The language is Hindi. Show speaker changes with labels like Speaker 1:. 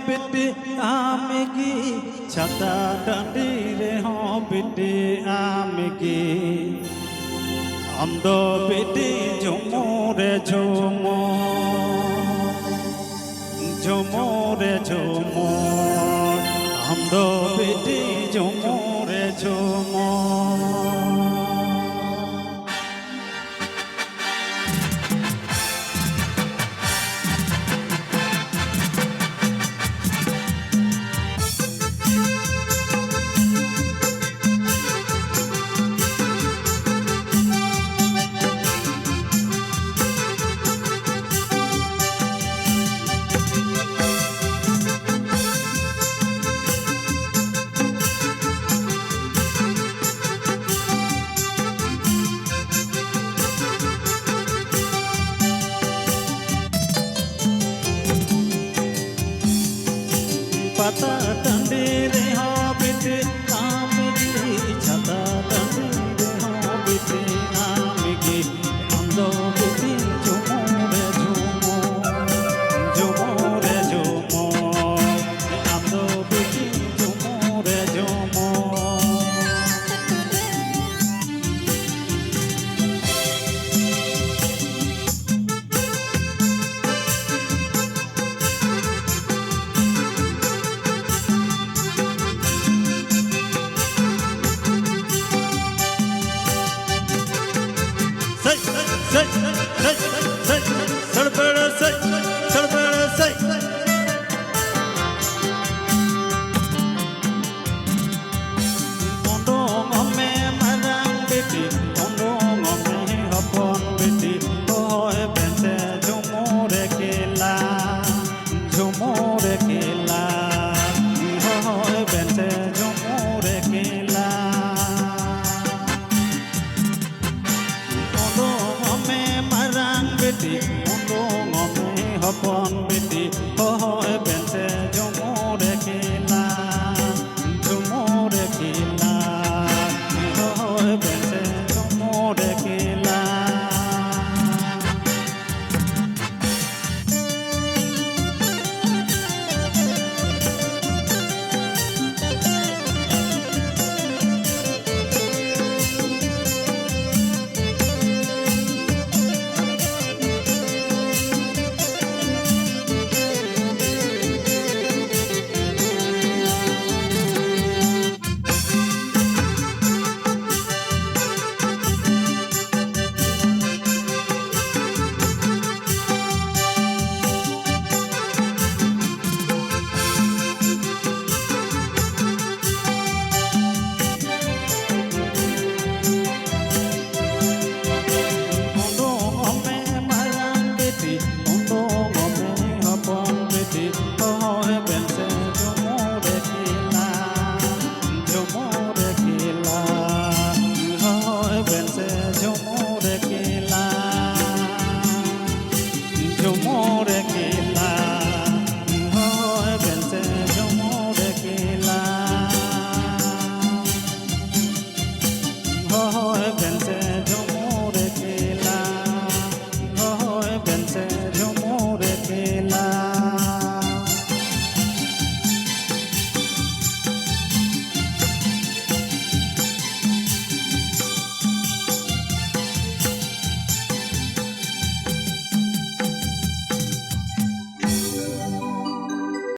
Speaker 1: बेटे आमेगी छता डांडी रे हो बेटे आमेगी अंदो बेटे झुमो रे झुमो झुमो रे झुमो अंदो बेटे झुमो रे झुमो पता डंडे रे हो बेटे आमेगी छता डंडे रे हो बेटे आमेगी अंदो बेटे झुमो रे झुमो झुमो रे झुमो अंदो बेटे झुमो रे झुमो झुमो रे केला